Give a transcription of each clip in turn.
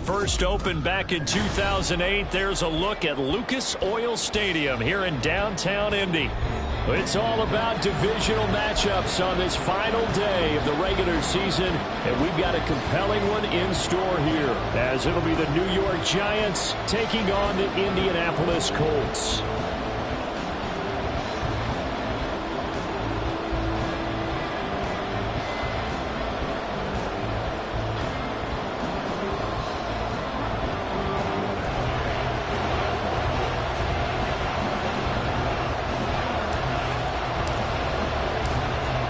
first opened back in 2008, there's a look at Lucas Oil Stadium here in downtown Indy. It's all about divisional matchups on this final day of the regular season, and we've got a compelling one in store here, as it'll be the New York Giants taking on the Indianapolis Colts.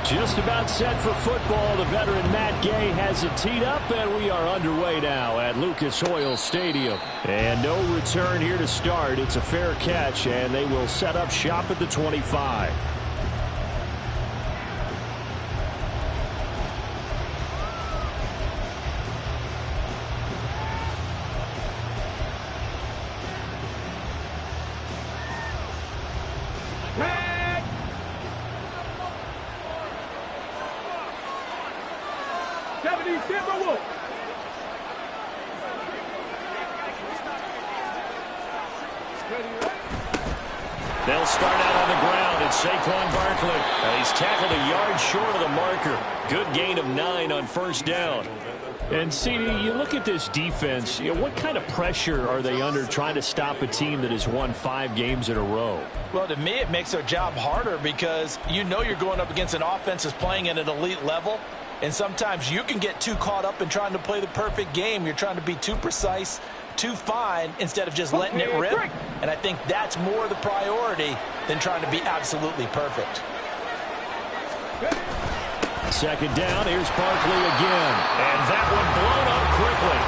Just about set for football. The veteran Matt Gay has it teed up, and we are underway now at Lucas Oil Stadium. And no return here to start. It's a fair catch, and they will set up shop at the 25. They'll start out on the ground. It's Saquon Barkley. He's tackled a yard short of the marker. Good gain of 9 on first down. And, CD, you look at this defense, what kind of pressure are they under trying to stop a team that has won 5 games in a row? Well, to me, it makes their job harder because you know you're going up against an offense that's playing at an elite level. And sometimes you can get too caught up in trying to play the perfect game. You're trying to be too precise, too fine, instead of just letting it rip. And I think that's more the priority than trying to be absolutely perfect. Second down, here's Barkley again. And that one blown up quickly,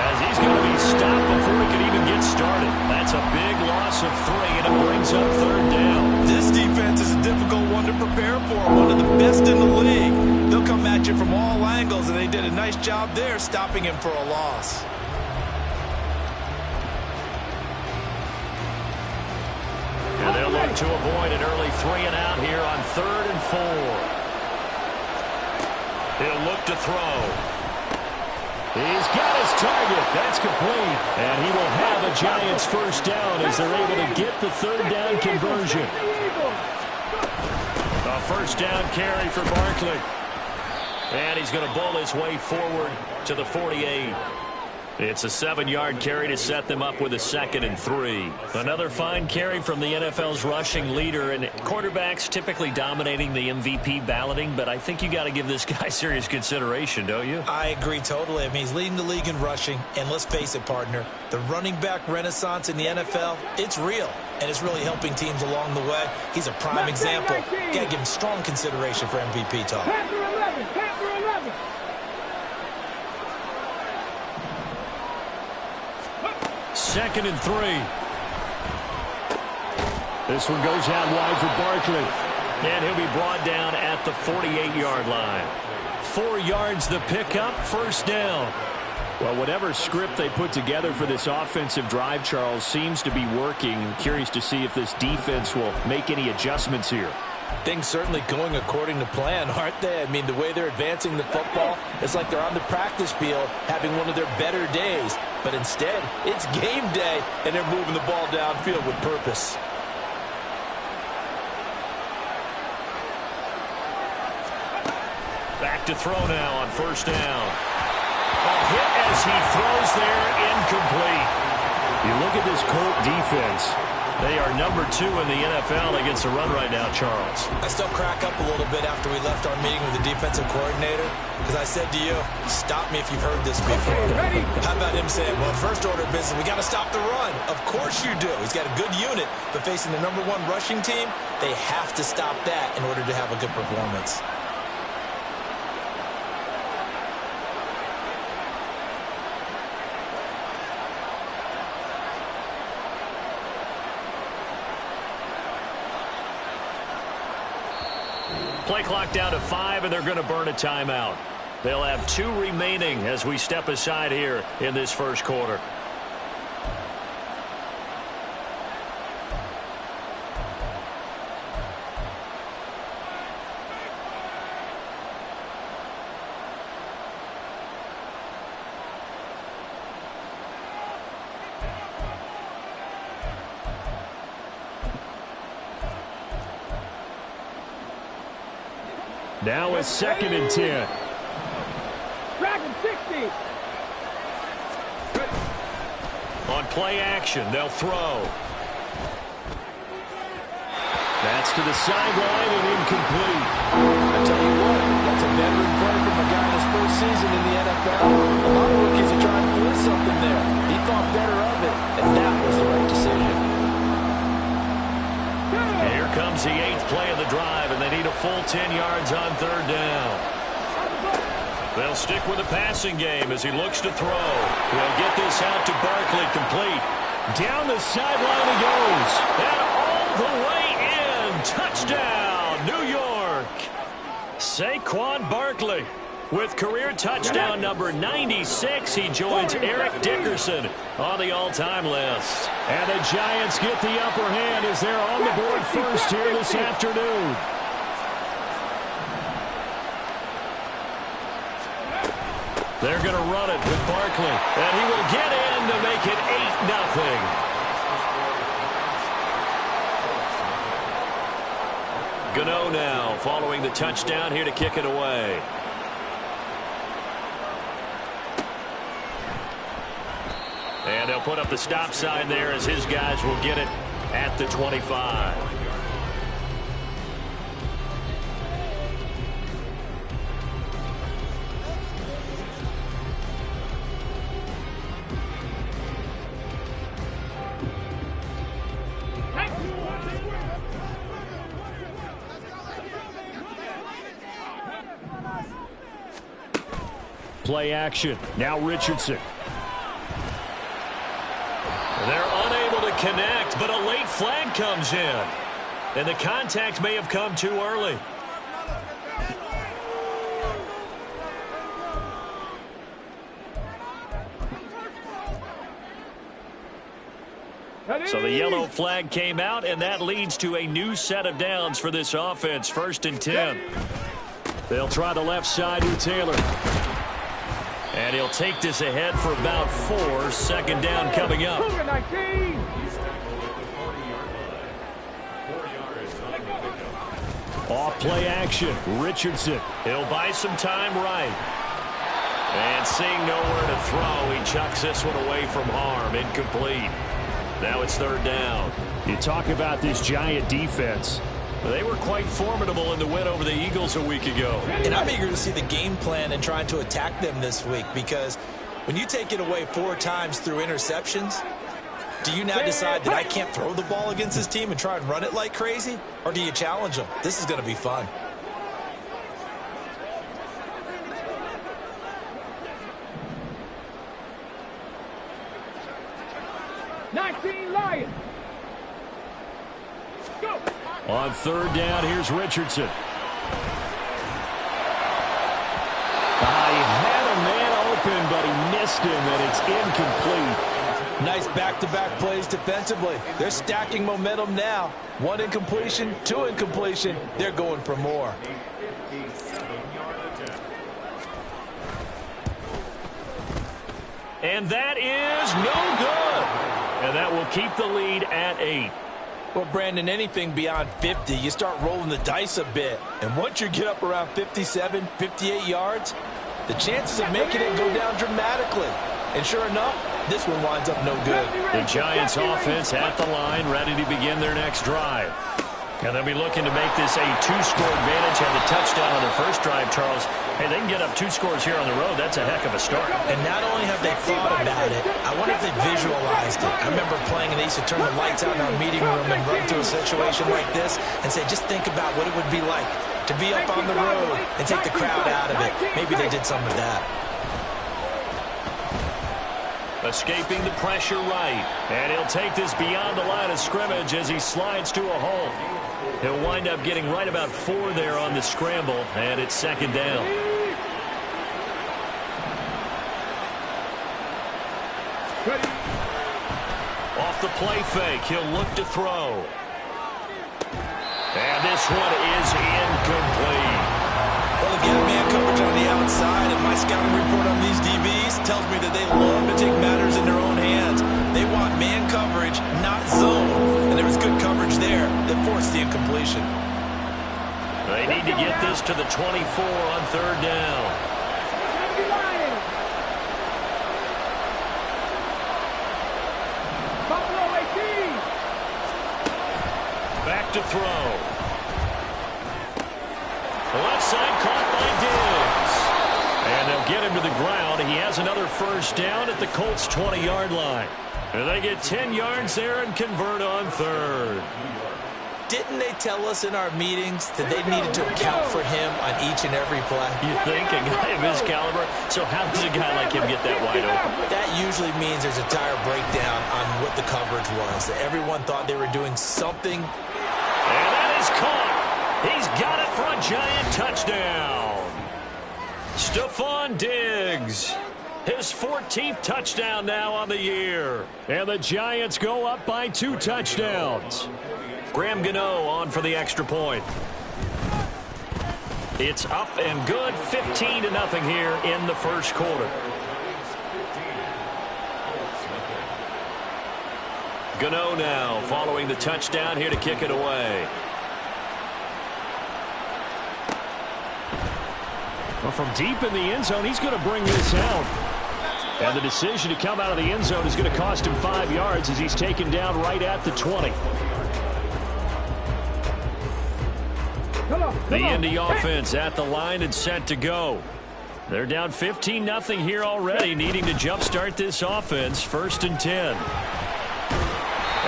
as he's going to be stopped before he can even get started. That's a big loss of 3, and it brings up third down. This defense is a difficult one to prepare for, one of the best in the league. They'll come at you from all angles, and they did a nice job there stopping him for a loss. And they'll look to avoid an early 3 and out here on 3rd and 4. He'll look to throw. He's got his target. That's complete. And he will have a Giants first down as they're able to get the third down conversion. A first down carry for Barkley. And he's going to bowl his way forward to the 48. It's a 7-yard carry to set them up with a 2nd and 3. Another fine carry from the NFL's rushing leader, and quarterbacks typically dominating the MVP balloting, but I think you got to give this guy serious consideration, don't you? I agree totally. I mean, he's leading the league in rushing, and let's face it, partner, the running back renaissance in the NFL, it's real, and it's really helping teams along the way. He's a prime example. Got to give him strong consideration for MVP talk. 2nd and 3. This one goes out wide for Barkley. And he'll be brought down at the 48-yard line. 4 yards the pickup, first down. Well, whatever script they put together for this offensive drive, Charles, seems to be working. I'm curious to see if this defense will make any adjustments here. Things certainly going according to plan, aren't they? I mean, the way they're advancing the football, it's like they're on the practice field having one of their better days. But instead, it's game day, and they're moving the ball downfield with purpose. Back to throw now on first down. A hit as he throws there, incomplete. You look at this Colt defense. They are number 2 in the NFL against the run right now, Charles. I still crack up a little bit after we left our meeting with the defensive coordinator, because I said to you, stop me if you've heard this before. Ready? How about him saying, well, first order of business, we got to stop the run. Of course you do. He's got a good unit, but facing the number 1 rushing team, they have to stop that in order to have a good performance. Play clock down to 5, and they're going to burn a timeout. They'll have 2 remaining as we step aside here in this first quarter. Now a 2nd and 10. Dragon 60. On play action, they'll throw. That's to the sideline and incomplete. I tell you what, that's a veteran play from a guy in his first season in the NFL. A lot of rookies are trying to force something there. He thought better of it, and that was the right decision. Here comes the 8th play of the drive, and they need a full 10 yards on 3rd down. They'll stick with the passing game as he looks to throw. He'll get this out to Barkley, complete. Down the sideline he goes. And all the way in. Touchdown, New York. Saquon Barkley with career touchdown number 96. He joins Eric Dickerson on the all-time list. And the Giants get the upper hand as they're on the board first here this afternoon. They're going to run it with Barkley, and he will get in to make it 8-0. Gano now following the touchdown here to kick it away. And they'll put up the stop sign there as his guys will get it at the 25. Play action. Now Richardson. They're unable to connect, but a late flag comes in. And the contact may have come too early. So the yellow flag came out, and that leads to a new set of downs for this offense. 1st and 10. They'll try the left side to Taylor. And he'll take this ahead for about 4. 2nd down coming up. Off play action. Richardson. He'll buy some time right. And seeing nowhere to throw, he chucks this one away from harm. Incomplete. Now it's 3rd down. You talk about this Giant defense. They were quite formidable in the win over the Eagles a week ago. And I'm eager to see the game plan and trying to attack them this week, because when you take it away 4 times through interceptions, do you now decide that I can't throw the ball against this team and try and run it like crazy? Or do you challenge them? This is going to be fun. Lions. Go. On 3rd down, here's Richardson. He had a man open, but he missed him, and it's incomplete. Nice back-to-back plays defensively. They're stacking momentum now. 1 incompletion, 2 incompletion. They're going for more. And that is no good. And that will keep the lead at 8. Well, Brandon, anything beyond 50, you start rolling the dice a bit. And once you get up around 57, 58 yards, the chances of making it go down dramatically. And sure enough, this one winds up no good. The Giants offense at the line, ready to begin their next drive. And they'll be looking to make this a 2-score advantage. Had the touchdown on their first drive, Charles. Hey, they can get up 2 scores here on the road. That's a heck of a start. And not only have they thought about it, I wonder if they visualized it. I remember playing, and they used to turn the lights out in our meeting room and run through a situation like this and say, just think about what it would be like to be up on the road and take the crowd out of it. Maybe they did some of that. Escaping the pressure right. And he'll take this beyond the line of scrimmage as he slides to a halt. He'll wind up getting right about 4 there on the scramble, and it's 2nd down. Off the play fake, he'll look to throw. And this one is incomplete. Well, if you have man coverage on the outside, and my scouting report on these DBs tells me that they love to take matters in their own hands. They want man coverage, not zone. And there was good coverage there that forced the incompletion. They need to get this to the 24 on third down. Back to throw. The left side caught by Diggs. And they'll get him to the ground. He has another first down at the Colts' 20-yard line. And they get 10 yards there and convert on third. Didn't they tell us in our meetings that they needed to account for him on each and every play? You think? A guy of his caliber? So how does a guy like him get that wide open? That usually means there's a tire breakdown on what the coverage was. Everyone thought they were doing something. And that is caught. He's got it for a giant touchdown. Stephon Diggs. His 14th touchdown now on the year. And the Giants go up by 2 touchdowns. Graham Gano on for the extra point. It's up and good, 15-0 here in the first quarter. Gano now following the touchdown here to kick it away. Well, from deep in the end zone, he's going to bring this out. And the decision to come out of the end zone is going to cost him 5 yards as he's taken down right at the 20. The Indy offense at the line and set to go. They're down 15-0 here already, needing to jumpstart this offense. 1st and 10.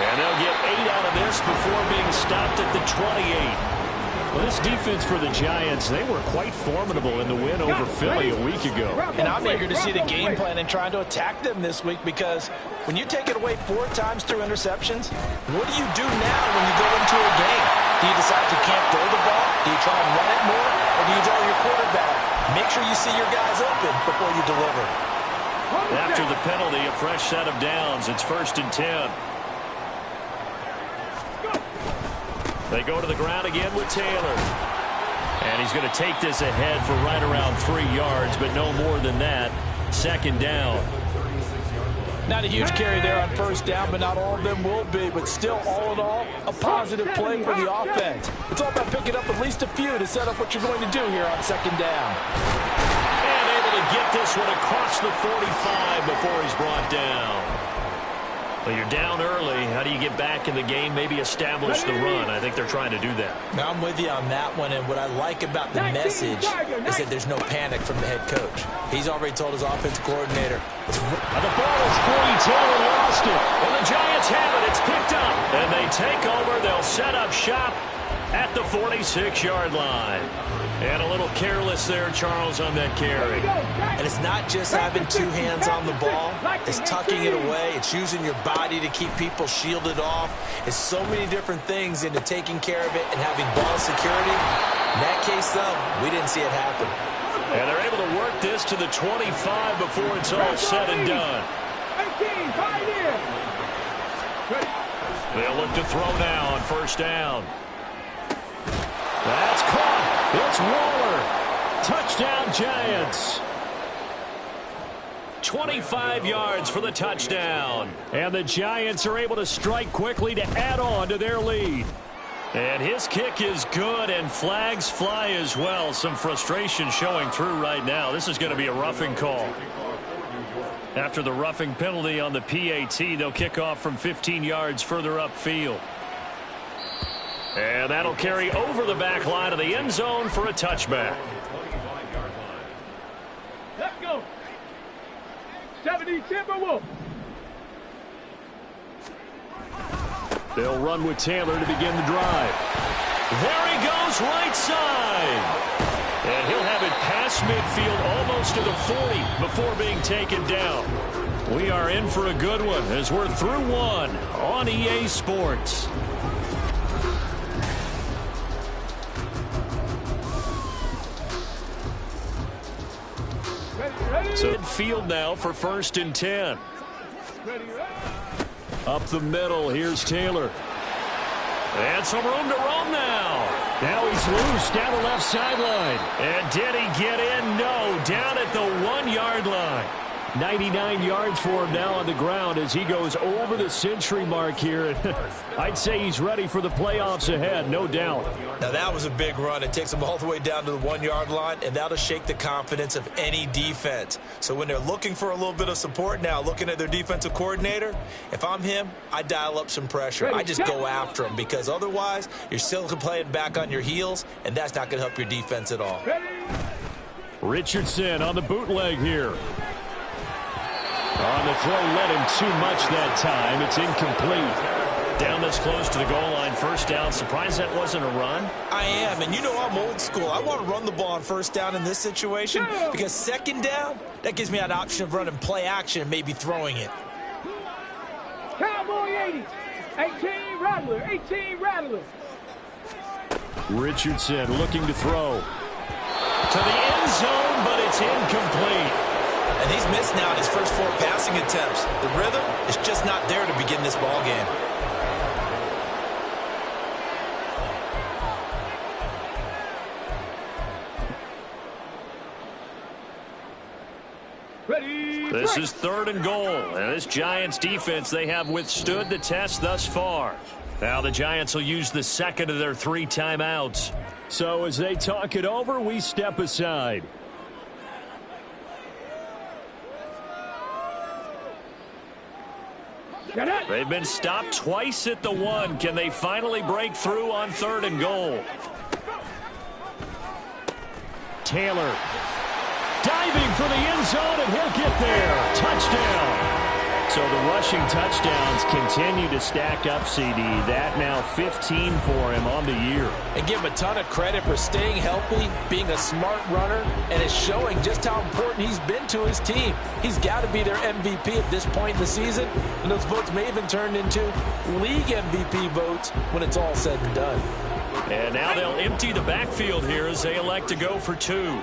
And they'll get 8 out of this before being stopped at the 28. Well, this defense for the Giants, they were quite formidable in the win over Philly a week ago. And I'm eager to see the game plan and trying to attack them this week, because when you take it away 4 times through interceptions, what do you do now when you go into a game? Do you decide you can't throw the ball? Do you try and run it more? Or do you draw your quarterback? Make sure you see your guys open before you deliver. After the penalty, a fresh set of downs. It's 1st and 10. They go to the ground again with Taylor. And he's going to take this ahead for right around 3 yards, but no more than that. 2nd down. Not a huge carry there on 1st down, but not all of them will be. But still, all in all, a positive play for the offense. It's all about picking up at least a few to set up what you're going to do here on 2nd down. And able to get this one across the 45 before he's brought down. Well, you're down early. How do you get back in the game? Maybe establish the run. I think they're trying to do that. Now, I'm with you on that one, and what I like about the message is that there's no panic from the head coach. He's already told his offensive coordinator. The ball is free. Taylor lost it. And the Giants have it. It's picked up. And they take over. They'll set up shop at the 46-yard line. And a little careless there, Charles, on that carry. And it's not just having 2 hands on the ball. It's tucking it away. It's using your body to keep people shielded off. It's so many different things into taking care of it and having ball security. In that case, though, we didn't see it happen. And they're able to work this to the 25 before it's all said and done. They'll look to throw now on 1st down. That's caught. It's Waller. Touchdown, Giants. 25 yards for the touchdown. And the Giants are able to strike quickly to add on to their lead. And his kick is good, and flags fly as well. Some frustration showing through right now. This is going to be a roughing call. After the roughing penalty on the PAT, they'll kick off from 15 yards further upfield. And that'll carry over the back line of the end zone for a touchback. Let's go. 70 Timberwolves. They'll run with Taylor to begin the drive. There he goes, right side. And he'll have it past midfield almost to the 40 before being taken down. We are in for a good one as we're through one on EA Sports. So field now for 1st and 10. Up the middle, here's Taylor. And some room to roam now. Now he's loose down the left sideline. And did he get in? No, down at the 1-yard line. 99 yards for him now on the ground as he goes over the century mark here. I'd say he's ready for the playoffs ahead, no doubt. Now, that was a big run. It takes him all the way down to the 1-yard line, and that'll shake the confidence of any defense. So when they're looking for a little bit of support now, looking at their defensive coordinator, if I'm him, I dial up some pressure. I just go after him because otherwise you're still playing back on your heels, and that's not going to help your defense at all. Richardson on the bootleg here. On the throw, led him too much that time. It's incomplete. Down this close to the goal line, first down. Surprised that wasn't a run? I am, and you know I'm old school. I want to run the ball on first down in this situation because second down, that gives me an option of running play action and maybe throwing it. Cowboy 80. 18 Rattler. 18 Rattler. Richardson looking to throw. To the end zone, but it's incomplete. And he's missed now in his first 4 passing attempts. The rhythm is just not there to begin this ball game. This is 3rd and goal. And this Giants defense, they have withstood the test thus far. Now the Giants will use the second of their 3 timeouts. So as they talk it over, we step aside. They've been stopped twice at the 1. Can they finally break through on 3rd and goal? Taylor diving for the end zone, and he'll get there. Touchdown. So the rushing touchdowns continue to stack up, CD. That now 15 for him on the year. And give him a ton of credit for staying healthy, being a smart runner, and it's showing just how important he's been to his team. He's got to be their MVP at this point in the season, and those votes may even turn into league MVP votes when it's all said and done. And now they'll empty the backfield here as they elect to go for 2.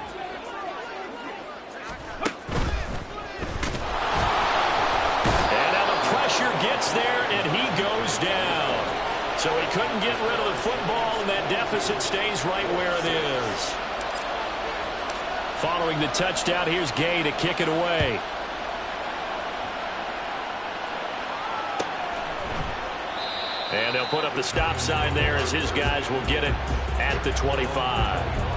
Gets there, and he goes down. So he couldn't get rid of the football, and that deficit stays right where it is. Following the touchdown, here's Gay to kick it away. And they'll put up the stop sign there as his guys will get it at the 25.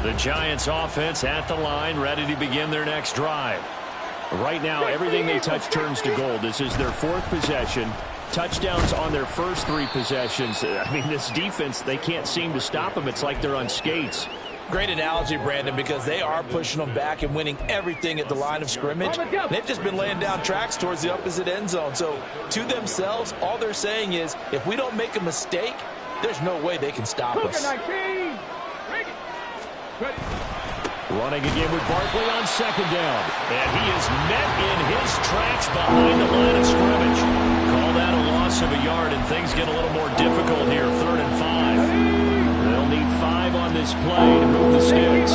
The Giants offense at the line, ready to begin their next drive. Right now, everything they touch turns to gold. This is their 4th possession. Touchdowns on their first 3 possessions. I mean, this defense, they can't seem to stop them. It's like they're on skates. Great analogy, Brandon, because they are pushing them back and winning everything at the line of scrimmage. They've just been laying down tracks towards the opposite end zone. So, to themselves, all they're saying is, if we don't make a mistake, there's no way they can stop us. Running again with Barkley on 2nd down. And he is met in his tracks behind the line of scrimmage. Call that a loss of a yard, and things get a little more difficult here, 3rd and 5. They'll need 5 on this play to move the sticks.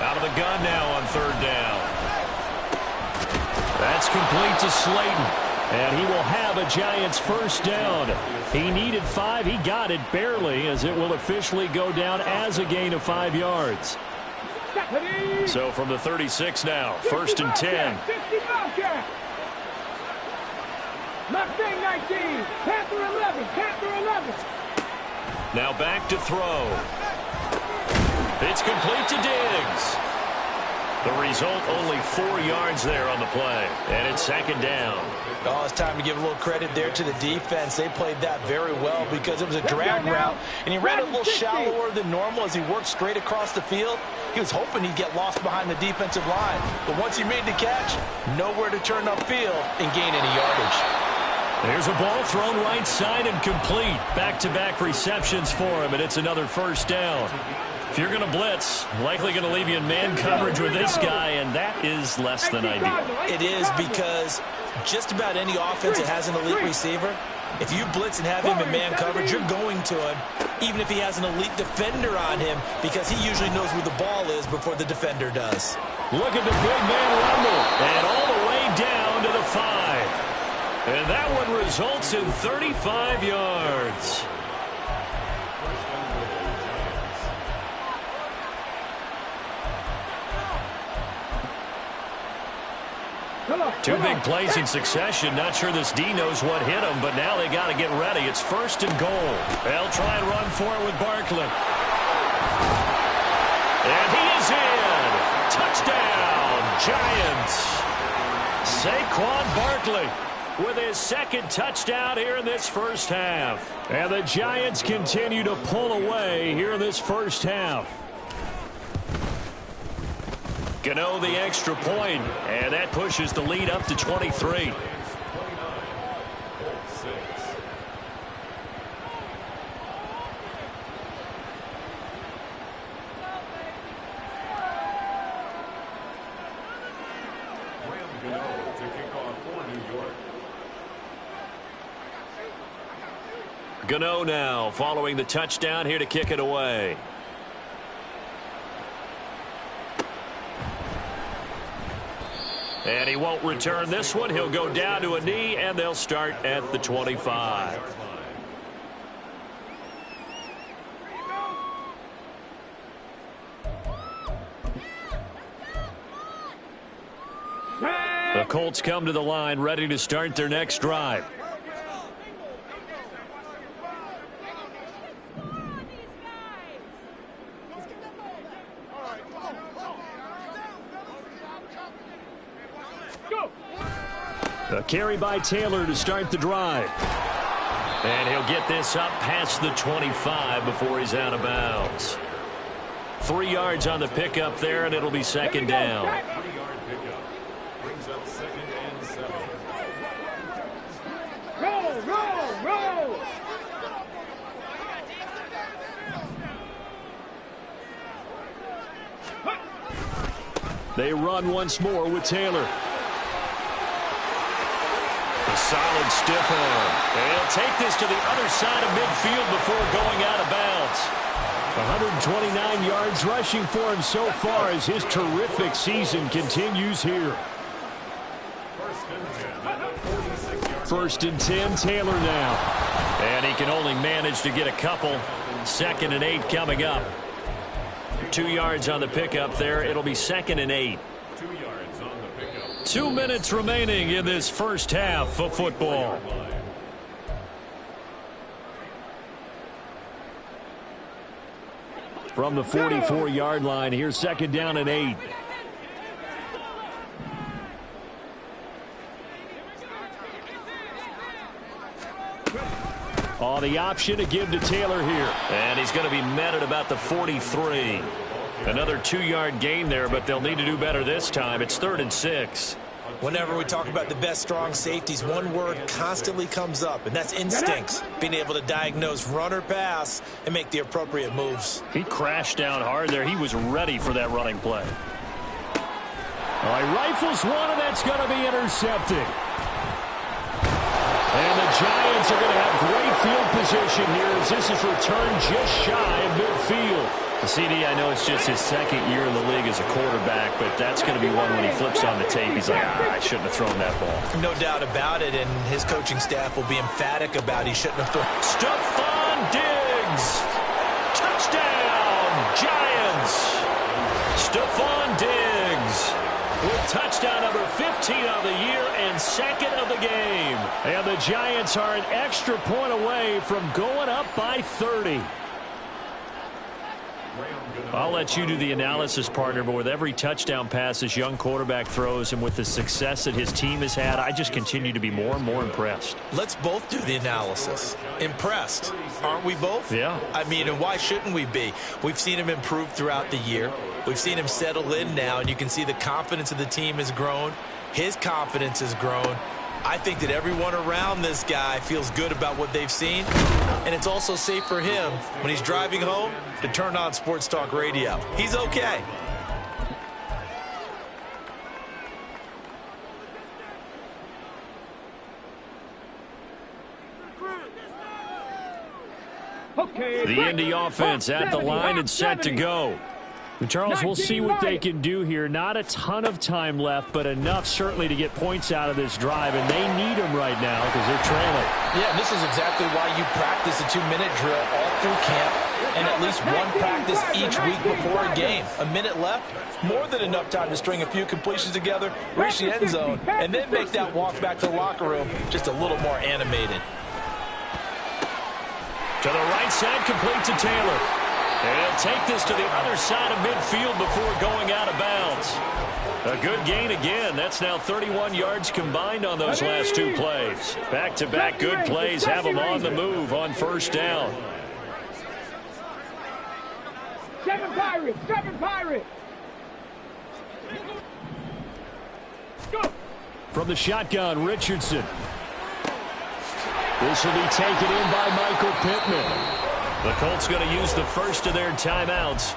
Out of the gun now on 3rd down. That's complete to Slayton. And he will have a Giants first down. He needed 5. He got it barely, as it will officially go down as a gain of 5 yards. So from the 36 now, 1st and 10. Mustang 19, Panther 11, Panther 11. Now back to throw. It's complete to Diggs. The result, only 4 yards there on the play. And it's 2nd down. Oh, it's time to give a little credit there to the defense. They played that very well because it was a drag route, and he ran a little shallower than normal as he worked straight across the field. He was hoping he'd get lost behind the defensive line, but once he made the catch, nowhere to turn upfield and gain any yardage. There's a ball thrown right side and complete. Back-to-back receptions for him, and it's another first down. If you're going to blitz, likely going to leave you in man coverage with this guy, and that is less than ideal. It is because just about any offense that has an elite receiver, if you blitz and have him in man coverage, you're going to him. even if he has an elite defender on him, because he usually knows where the ball is before the defender does. Look at the big man rumble. And all the way down to the 5. And that one results in 35 yards. Two big plays in succession. Not sure this D knows what hit him, but now they got to get ready. It's 1st and goal. They'll try and run for it with Barkley. And he is in. Touchdown, Giants. Saquon Barkley with his 2nd touchdown here in this first half. And the Giants continue to pull away here in this first half. Gano the extra point, and that pushes the lead up to 23. Gano now following the touchdown here to kick it away. And he won't return this one. He'll go down to a knee, and they'll start at the 25. The Colts come to the line, ready to start their next drive. A carry by Taylor to start the drive. And he'll get this up past the 25 before he's out of bounds. 3 yards on the pickup there, and it'll be 2nd down. 3-yard pickup brings up 2nd and 7. Roll! They run once more with Taylor. Solid stiff arm. And he'll take this to the other side of midfield before going out of bounds. 129 yards rushing for him so far as his terrific season continues here. 1st and 10, Taylor now. And he can only manage to get a couple. 2nd and 8 coming up. 2 yards on the pickup there. It'll be 2nd and 8. 2 minutes remaining in this first half of football. From the 44-yard line, here's 2nd down and 8. Oh, the option to give to Taylor here. And he's going to be met at about the 43. Another 2-yard gain there, but they'll need to do better this time. It's 3rd and 6. Whenever we talk about the best strong safeties, one word constantly comes up, and that's instincts. Being able to diagnose run or pass and make the appropriate moves. He crashed down hard there. He was ready for that running play. All right, rifles one, and that's going to be intercepted. And the Giants are going to have great field position here as this is returned just shy of midfield. The CD, I know it's just his 2nd year in the league as a quarterback, but that's going to be one when he flips on the tape. He's like, I shouldn't have thrown that ball. No doubt about it, and his coaching staff will be emphatic about he shouldn't have thrown. Stephon Diggs. Touchdown, Giants. Stephon Diggs with touchdown number 15 of the year and 2nd of the game. And the Giants are an extra point away from going up by 30. I'll let you do the analysis, partner, but with every touchdown pass this young quarterback throws and with the success that his team has had, I just continue to be more and more impressed. Let's both do the analysis. Impressed. Aren't we both? Yeah. I mean, and why shouldn't we be? We've seen him improve throughout the year. We've seen him settle in now, and you can see the confidence of the team has grown. His confidence has grown. I think that everyone around this guy feels good about what they've seen, and it's also safe for him when he's driving home to turn on Sports Talk Radio. He's okay. Okay, The Indy offense at the line and set to go. Charles, we'll see what they can do here. Not a ton of time left, but enough certainly to get points out of this drive, and they need them right now because they're trailing. Yeah, this is exactly why you practice a 2-minute drill all through camp and at least one practice each week before a game. A minute left, more than enough time to string a few completions together, reach the end zone, and then make that walk back to the locker room just a little more animated. To the right side, complete to Taylor. And he'll take this to the other side of midfield before going out of bounds. A good gain again. That's now 31 yards combined on those last two plays. Back-to-back good plays have them on the move on first down. 7 Pirates, 7 Pirates. Go. From the shotgun, Richardson. This will be taken in by Michael Pittman. The Colts going to use the first of their timeouts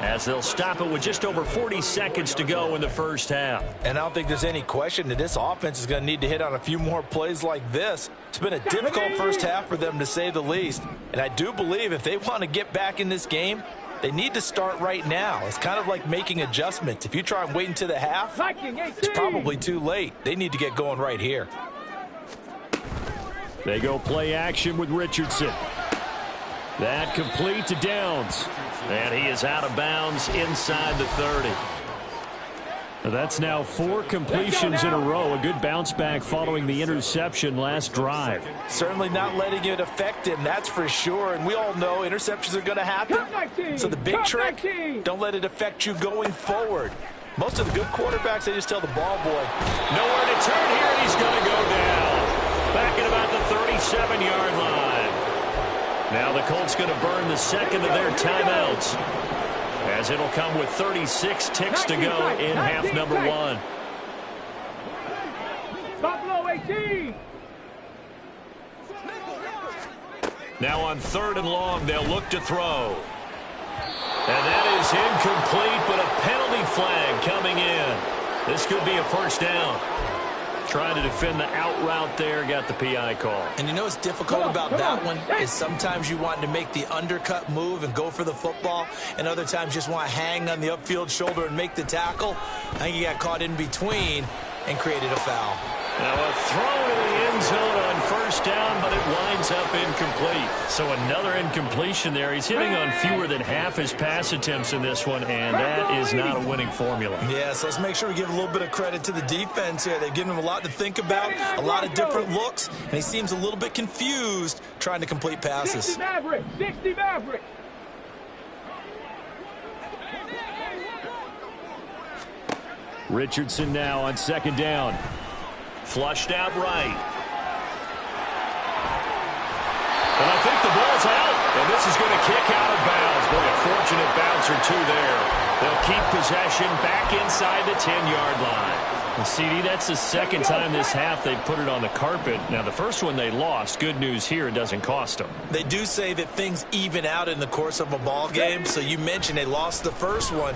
as they'll stop it with just over 40 seconds to go in the first half. And I don't think there's any question that this offense is going to need to hit on a few more plays like this. It's been a difficult first half for them, to say the least. And I do believe if they want to get back in this game, they need to start right now. It's kind of like making adjustments. If you try and wait until the half, it's probably too late. They need to get going right here. They go play action with Richardson. That complete to Downs. And he is out of bounds inside the 30. That's now 4 completions in a row. A good bounce back following the interception last drive. Certainly not letting it affect him, that's for sure. And we all know interceptions are going to happen. So the big trick, don't let it affect you going forward. Most of the good quarterbacks, they just tell the ball boy, nowhere to turn here, and he's going to go down. Back at about the 37-yard line. Now the Colts going to burn the second of their timeouts, as it'll come with 36 ticks to go in half number 1. Buffalo 18. Now on 3rd and long, they'll look to throw. And that is incomplete, but a penalty flag coming in. This could be a first down. Trying to defend the out route there, got the PI call. And you know what's difficult about that one is sometimes you want to make the undercut move and go for the football, and other times you just want to hang on the upfield shoulder and make the tackle. I think he got caught in between and created a foul. Now a throw to the end zone on first down, but it winds up incomplete. So another incompletion there. He's hitting on fewer than half his pass attempts in this one, and that is not a winning formula. Yeah, so let's make sure we give a little bit of credit to the defense here. They've given him a lot to think about, a lot of different looks, and he seems a little bit confused trying to complete passes. 60 Mavericks, 60 Mavericks. Richardson now on 2nd down. Flushed out right. And I think the ball's out. And this is going to kick out of bounds. Boy, a fortunate bounce or two there. They'll keep possession back inside the 10-yard line. And CD, that's the second time this half they've put it on the carpet. Now, the first one they lost. Good news here, it doesn't cost them. They do say that things even out in the course of a ball game. So you mentioned they lost the first one.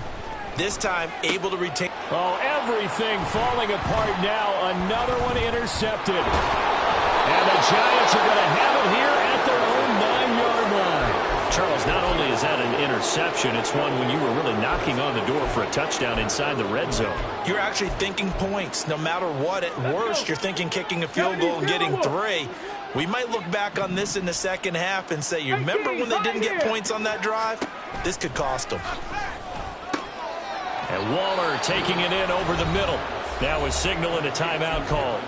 This time, able to retain. Oh, everything falling apart now. Another one intercepted. And the Giants are going to have it here at their own 9-yard line. Charles, not only is that an interception, it's one when you were really knocking on the door for a touchdown inside the red zone. You're actually thinking points. No matter what, at worst, you're thinking kicking a field goal and getting 3. We might look back on this in the second half and say, you remember when they didn't get points on that drive? This could cost them. And Waller taking it in over the middle. Now is signaling a timeout call,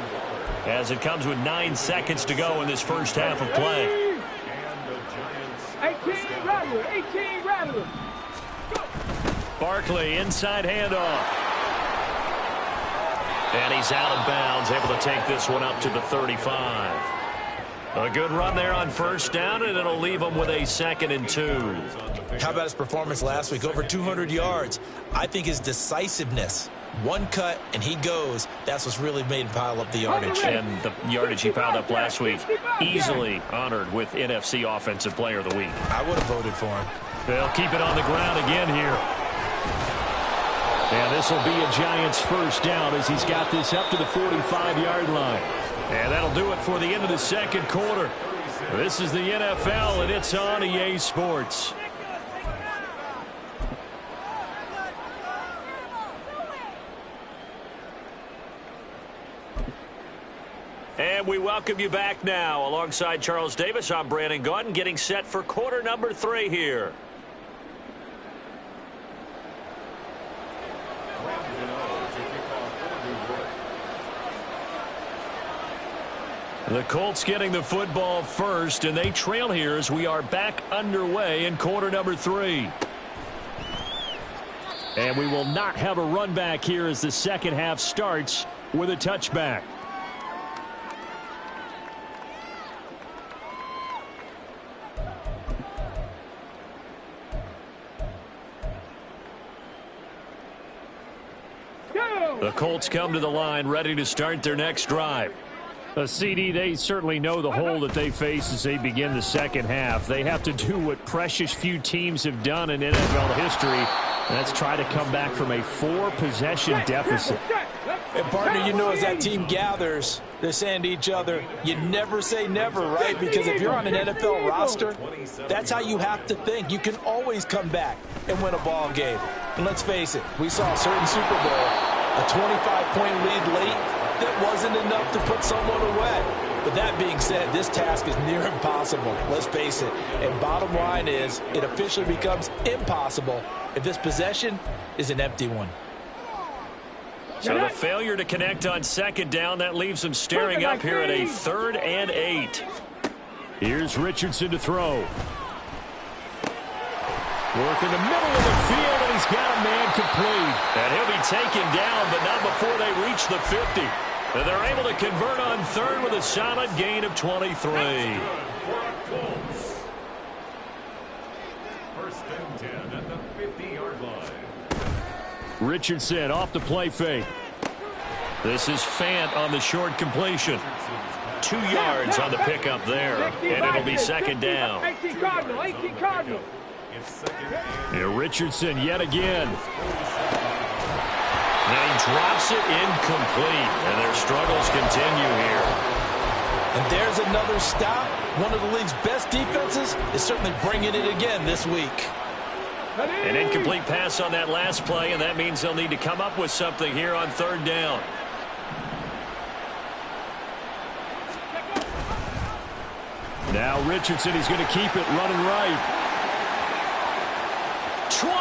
as it comes with 9 seconds to go in this first half of play. 18 Rattler, 18 Rattler. Barkley, inside handoff. And he's out of bounds, able to take this one up to the 35. A good run there on first down, and it'll leave him with a 2nd and 2. How about his performance last week? Over 200 yards. I think his decisiveness, one cut and he goes, that's what's really made him pile up the yardage. And the yardage he piled up last week, easily honored with NFC Offensive Player of the Week. I would have voted for him. They'll keep it on the ground again here. And this will be a Giants first down as he's got this up to the 45-yard line. And that'll do it for the end of the second quarter. This is the NFL, and it's on EA Sports. And we welcome you back now. Alongside Charles Davis, I'm Brandon Gaudin, getting set for quarter number 3 here. The Colts getting the football first, and they trail here as we are back underway in quarter number 3. And we will not have a run back here as the second half starts with a touchback. The Colts come to the line ready to start their next drive. A CD, they certainly know the hole that they face as they begin the second half. They have to do what precious few teams have done in NFL history, and that's try to come back from a 4-possession deficit. And partner, you know, as that team gathers, they're saying to each other, you never say never, right? Because if you're on an NFL roster, that's how you have to think. You can always come back and win a ball game. And let's face it, we saw a certain Super Bowl, a 25-point lead late, that wasn't enough to put someone away. But that being said, this task is near impossible. Let's face it. And bottom line is, it officially becomes impossible if this possession is an empty one. So the failure to connect on second down, that leaves them staring up here at a 3rd and 8. Here's Richardson to throw. Work in the middle of the field, and he's got a man complete. And he'll be taken down, but not before they reach the 50. And they're able to convert on 3rd with a solid gain of 23. First and 10 at the 50-yard line. Richardson off the play fake. This is Fant on the short completion. 2 yards on the pickup there, and it'll be second down. 18 Cardinal, 18 Cardinal. Here Richardson yet again. And he drops it incomplete, and their struggles continue here. And there's another stop. One of the league's best defenses is certainly bringing it again this week. An incomplete pass on that last play, and that means they'll need to come up with something here on 3rd down. Now Richardson, he's going to keep it running right. 20,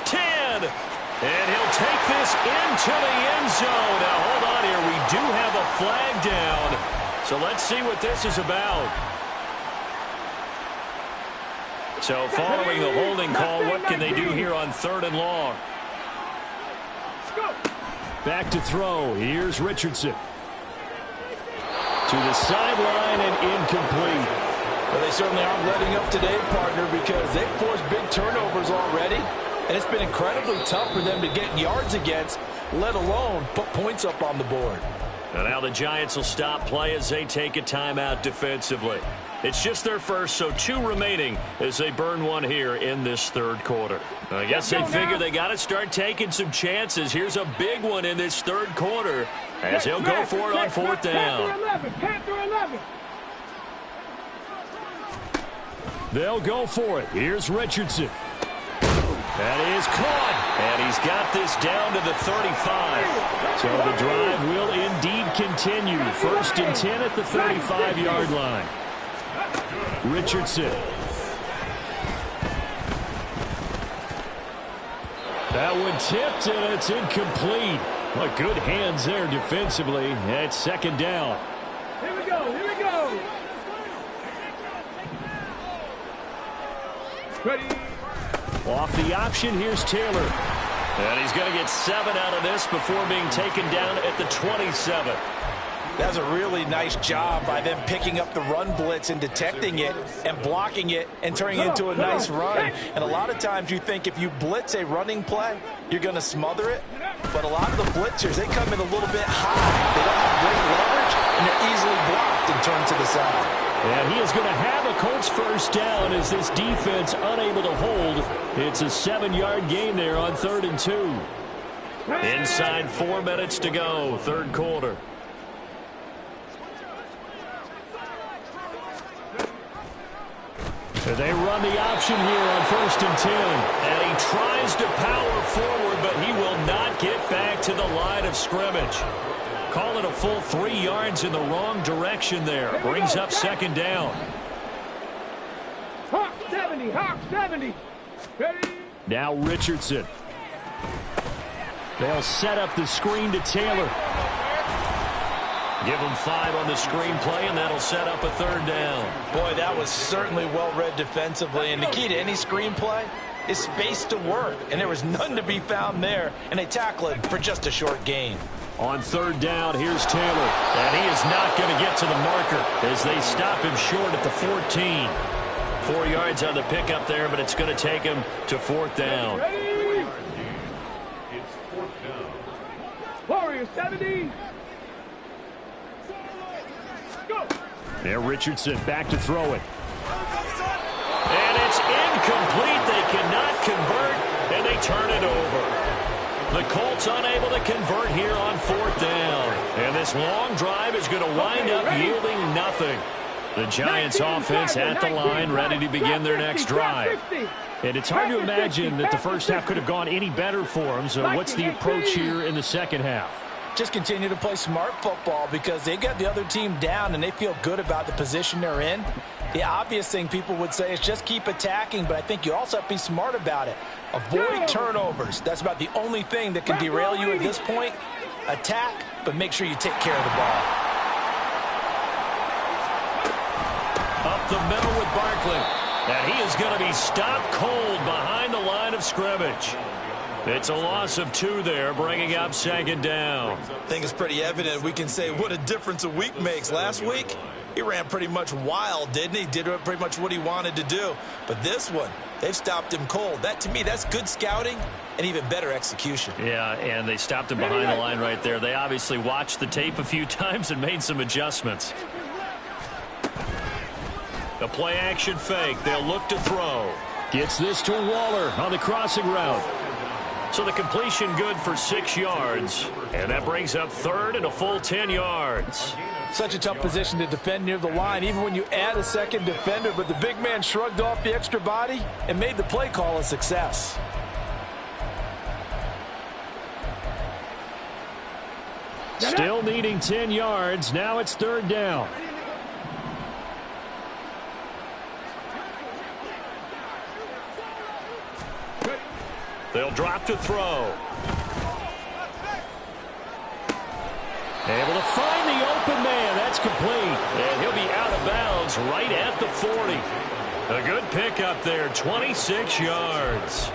10, and he'll take this into the end zone. Now, hold on here. We do have a flag down, so let's see what this is about. So following the holding call, what can they do here on 3rd and long? Back to throw. Here's Richardson. To the sideline and incomplete. Well, they certainly aren't letting up today, partner, because they've forced big turnovers already, and it's been incredibly tough for them to get yards against, let alone put points up on the board. And now the Giants will stop play as they take a timeout defensively. It's just their first, so 2 remaining as they burn one here in this 3rd quarter. I guess they figure they got to start taking some chances. Here's a big one in this 3rd quarter as he'll go for it on 4th down. Panther 11. They'll go for it. Here's Richardson. That is caught. And he's got this down to the 35. So the drive will indeed continue. 1st and 10 at the 35-yard line. Richardson. That one tipped, and it's incomplete. Well, good hands there defensively. It's 2nd down. Here we go, here we go. Ready. Off the option, here's Taylor. And he's going to get 7 out of this before being taken down at the 27. That's a really nice job by them picking up the run blitz and detecting it and blocking it and turning it into a nice run. And a lot of times you think if you blitz a running play, you're going to smother it. But a lot of the blitzers, they come in a little bit high. They don't have great leverage, and they're easily blocked and turned to the side. And he is going to have a Colts 1st down as this defense unable to hold. It's a 7-yard gain there on 3rd and 2. Inside 4 minutes to go, 3rd quarter. They run the option here on 1st and 10. And he tries to power forward, but he will not get back to the line of scrimmage. Call it a full 3 yards in the wrong direction there. Brings up 2nd down. Hawk 70, Hawk 70. Ready? Now Richardson. They'll set up the screen to Taylor. Give him 5 on the screen play, and that'll set up a 3rd down. Boy, that was certainly well-read defensively. And the key to any screenplay is space to work. And there was none to be found there. And they tackle it for just a short gain. On 3rd down, here's Taylor. And he is not going to get to the marker as they stop him short at the 14. 4 yards on the pickup there, but it's going to take him to 4th down. Ready? It's 4th down. Warriors 70. Go. There, Richardson back to throw it. And it's incomplete. They cannot convert, and they turn it over. The Colts unable to convert here on 4th down. And this long drive is going to wind up yielding nothing. The Giants offense at the line, ready to begin their next drive. And it's hard to imagine that the first half could have gone any better for them. So what's the approach here in the second half? Just continue to play smart football because they got the other team down and they feel good about the position they're in. The obvious thing people would say is just keep attacking, but I think you also have to be smart about it. Avoid turnovers. That's about the only thing that can derail you at this point. Attack, but make sure you take care of the ball. Up the middle with Barkley. And he is going to be stopped cold behind the line of scrimmage. It's a loss of 2 there, bringing up 2nd down. I think it's pretty evident we can say what a difference a week makes. Last week, he ran pretty much wild, didn't he? Did pretty much what he wanted to do. But this one, they've stopped him cold. That, to me, that's good scouting and even better execution. Yeah, and they stopped him behind the line right there. They obviously watched the tape a few times and made some adjustments. The play-action fake. They'll look to throw. Gets this to Waller on the crossing route. So the completion good for 6 yards. And that brings up 3rd and a full 10 yards. Such a tough position to defend near the line, even when you add a second defender. But the big man shrugged off the extra body and made the play call a success. Still needing 10 yards. Now it's 3rd down. They'll drop to throw. Able to find the open man. That's complete. And he'll be out of bounds right at the 40. A good pickup there, 26 yards.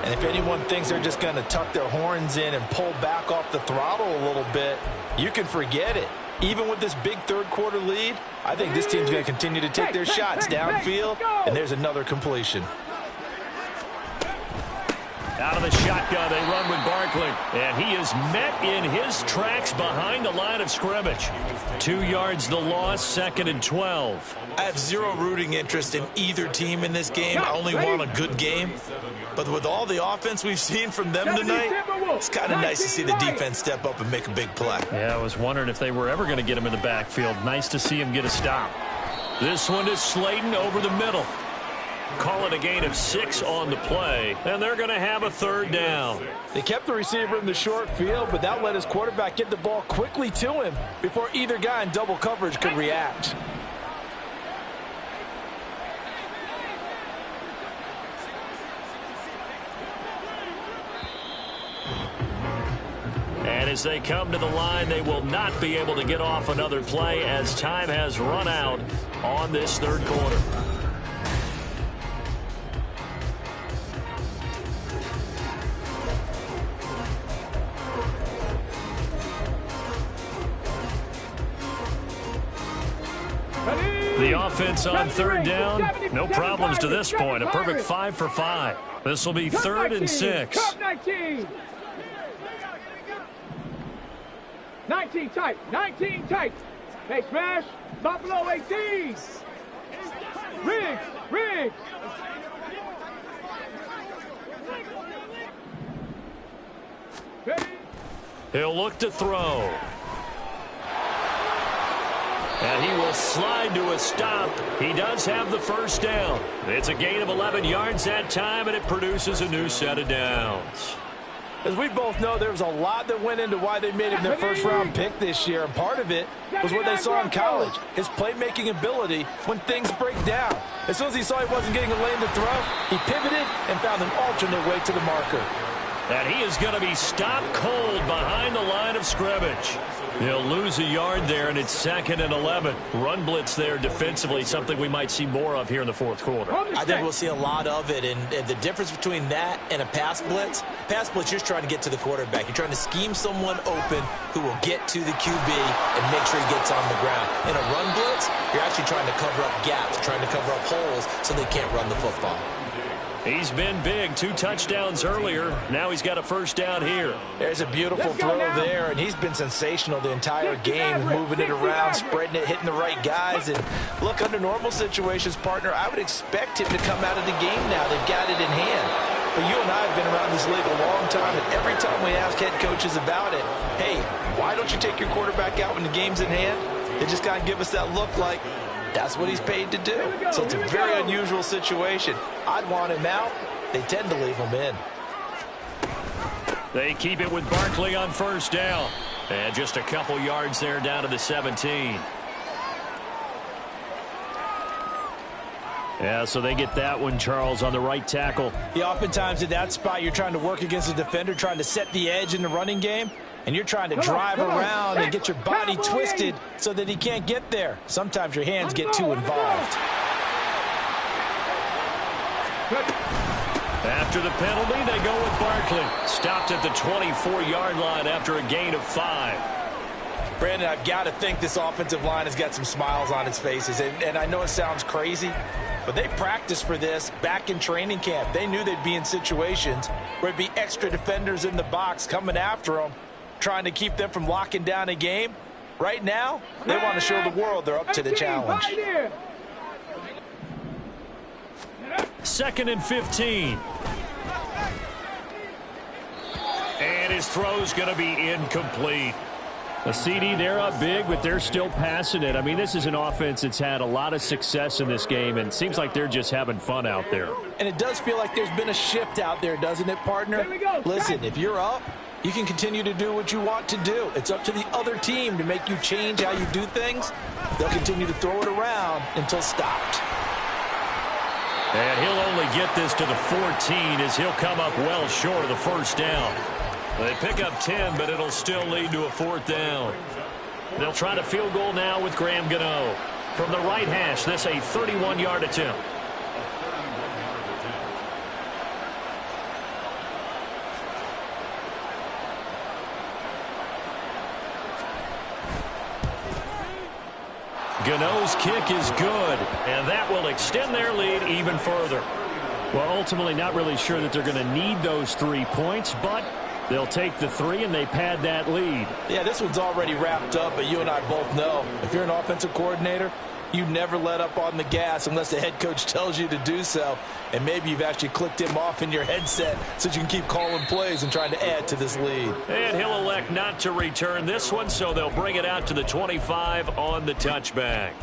And if anyone thinks they're just going to tuck their horns in and pull back off the throttle a little bit, you can forget it. Even with this big 3rd quarter lead, I think this team's going to continue to take their shots downfield, and there's another completion. Out of the shotgun, they run with Barkley. And he is met in his tracks behind the line of scrimmage. 2 yards the loss, 2nd and 12. I have zero rooting interest in either team in this game. I only want a good game. But with all the offense we've seen from them tonight, it's kind of nice to see the defense step up and make a big play. Yeah, I was wondering if they were ever going to get him in the backfield. Nice to see him get a stop. This one is Slayton over the middle. Call it a gain of 6 on the play, and they're going to have a 3rd down. They kept the receiver in the short field, but that let his quarterback get the ball quickly to him before either guy in double coverage could react. And as they come to the line, they will not be able to get off another play as time has run out on this 3rd quarter. The offense on 3rd down, no problems to this point. A perfect 5 for 5. This will be 3rd and 6. 19 tight, 19 tight. Hey, smash, Buffalo 18. Riggs. He'll look to throw. And he will slide to a stop. He does have the first down. It's a gain of 11 yards that time, and it produces a new set of downs. As we both know, there was a lot that went into why they made him their first-round pick this year, and part of it was what they saw in college, his playmaking ability when things break down. As soon as he saw he wasn't getting a lane to throw, he pivoted and found an alternate way to the marker. And he is going to be stopped cold behind the line of scrimmage. He'll lose a yard there, and it's 2nd and 11. Run blitz there defensively, something we might see more of here in the fourth quarter. I think we'll see a lot of it, and the difference between that and a pass blitz, you're just trying to get to the quarterback. You're trying to scheme someone open who will get to the QB and make sure he gets on the ground. In a run blitz, you're actually trying to cover up gaps, trying to cover up holes so they can't run the football. He's been big. 2 touchdowns earlier. Now he's got a first down here. There's a beautiful throw there, and he's been sensational the entire game, moving it around, spreading it, hitting the right guys. And look, under normal situations, partner, I would expect him to come out of the game now. They've got it in hand. But you and I have been around this league a long time, and every time we ask head coaches about it, hey, why don't you take your quarterback out when the game's in hand? They just kind of give us that look like, that's what he's paid to do. So it's a very unusual situation. I'd want him out. They tend to leave him in. They keep it with Barkley on first down. And just a couple yards there down to the 17. Yeah, so they get that one, Charles, on the right tackle. Yeah, oftentimes in that spot, you're trying to work against a defender, trying to set the edge in the running game, and you're trying to drive around and get your body twisted so that he can't get there. Sometimes your hands get too involved. After the penalty, they go with Barkley. Stopped at the 24-yard line after a gain of 5. Brandon, I've got to think this offensive line has got some smiles on its faces. And I know it sounds crazy, but they practiced for this back in training camp. They knew they'd be in situations where it'd be extra defenders in the box coming after them, trying to keep them from locking down a game. Right now, they want to show the world they're up to the challenge. 2nd and 15. And his throw's going to be incomplete. A CD, they're up big, but they're still passing it. I mean, this is an offense that's had a lot of success in this game, and it seems like they're just having fun out there. And it does feel like there's been a shift out there, doesn't it, partner? Listen, if you're up, you can continue to do what you want to do. It's up to the other team to make you change how you do things. They'll continue to throw it around until stopped. And he'll only get this to the 14 as he'll come up well short of the first down. They pick up 10, but it'll still lead to a 4th down. They'll try to field goal now with Graham Gano. From the right hash, this a 31-yard attempt. Gano's kick is good, and that will extend their lead even further. Well, ultimately not really sure that they're going to need those 3 points, but they'll take the 3 and they pad that lead. Yeah, this one's already wrapped up, but you and I both know if you're an offensive coordinator, you never let up on the gas unless the head coach tells you to do so. And maybe you've actually clicked him off in your headset so you can keep calling plays and trying to add to this lead. And he'll elect not to return this one, so they'll bring it out to the 25 on the touchback.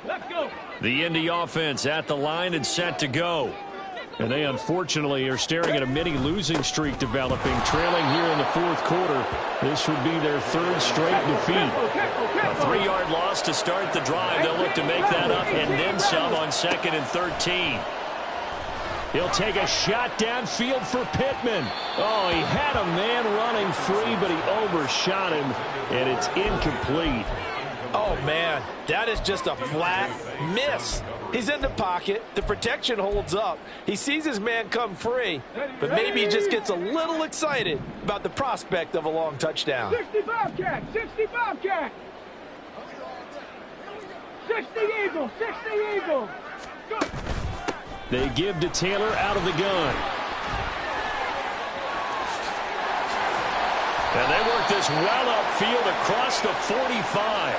Let's go. The Indy offense at the line and set to go. And they unfortunately are staring at a mini losing streak developing, trailing here in the 4th quarter. This would be their 3rd straight defeat. A 3-yard loss to start the drive. They'll look to make that up and then some on 2nd and 13. He'll take a shot downfield for Pittman. Oh, he had a man running free, but he overshot him, and it's incomplete. Oh, man, that is just a flat miss. He's in the pocket. The protection holds up. He sees his man come free, but maybe he just gets a little excited about the prospect of a long touchdown. 60 Bobcat, 60 Bobcat. 60 Eagle, 60 Eagle. Go. They give to Taylor out of the gun. And they work this well upfield across the 45.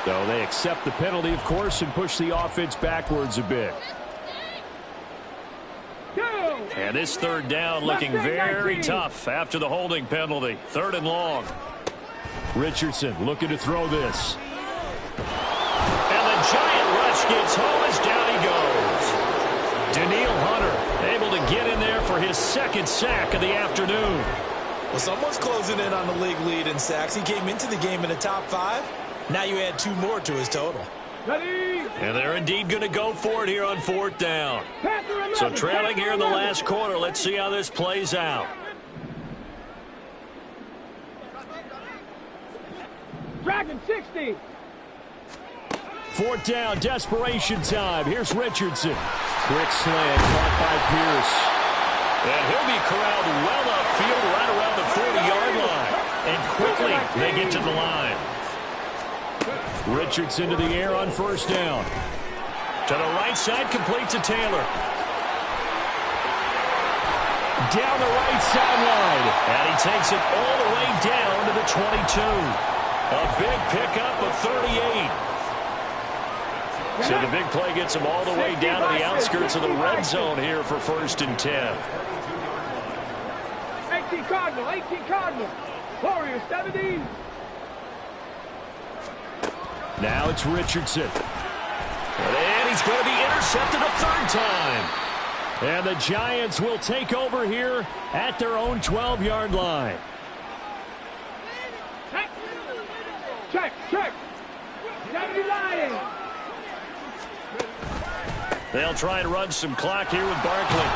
So they accept the penalty, of course, and push the offense backwards a bit. Go. And this third down looking very tough after the holding penalty. 3rd and long. Richardson looking to throw this. And the giant rush gets home as down he goes. Daniil Hunter able to get in there for his 2nd sack of the afternoon. Well, someone's closing in on the league lead in sacks. He came into the game in the top 5. Now you add 2 more to his total. And they're indeed going to go for it here on 4th down. So trailing here in the last quarter. Let's see how this plays out. Dragon 60. 4th down, desperation time. Here's Richardson. Quick slant caught by Pierce. And he'll be corralled well upfield right around the 40-yard line. And quickly they get to the line. Richardson to the air on 1st down. To the right side, complete to Taylor. Down the right sideline. And he takes it all the way down to the 22. A big pickup of 38. So the big play gets him all the way down to the outskirts of the red zone here for 1st and 10. 18 Cardinal, 18 Cardinal. Warriors 70. Now it's Richardson. And he's going to be intercepted a 3rd time. And the Giants will take over here at their own 12-yard line. Check. 70 Lions. They'll try and run some clock here with Barkley.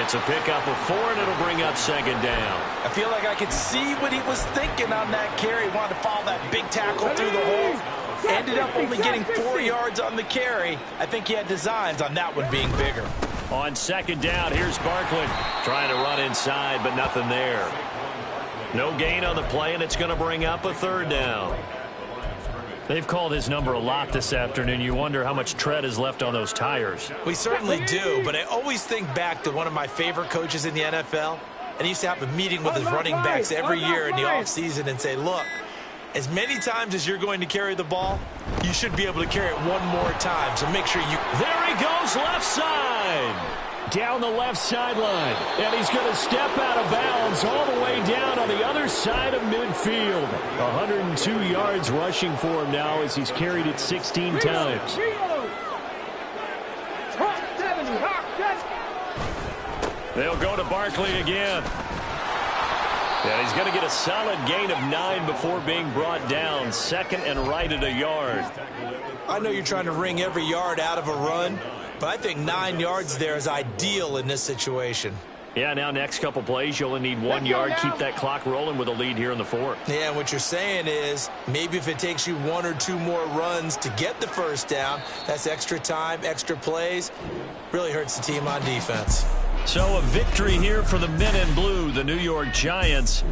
It's a pickup of 4, and it'll bring up 2nd down. I feel like I could see what he was thinking on that carry. He wanted to follow that big tackle through the hole. Ended up only getting 4 yards on the carry. I think he had designs on that one being bigger. On 2nd down, here's Barkley trying to run inside, but nothing there. No gain on the play, and it's going to bring up a 3rd down. They've called his number a lot this afternoon. You wonder how much tread is left on those tires. We certainly do, but I always think back to one of my favorite coaches in the NFL. And he used to have a meeting with his running backs every year in the offseason and say, look, as many times as you're going to carry the ball, you should be able to carry it one more time. So make sure you... There he goes, left side. Down the left sideline. And he's going to step out of bounds all the way down on the other side of midfield. 102 yards rushing for him now as he's carried it 16 times. They'll go to Barkley again. And he's going to get a solid gain of 9 before being brought down. 2nd and right at a yard. I know you're trying to wring every yard out of a run, but I think 9 yards there is ideal in this situation. Yeah, now next couple plays, you only need 1 yard. Keep that clock rolling with a lead here in the 4th. Yeah, what you're saying is maybe if it takes you 1 or 2 more runs to get the 1st down, that's extra time, extra plays. Really hurts the team on defense. So a victory here for the men in blue, the New York Giants.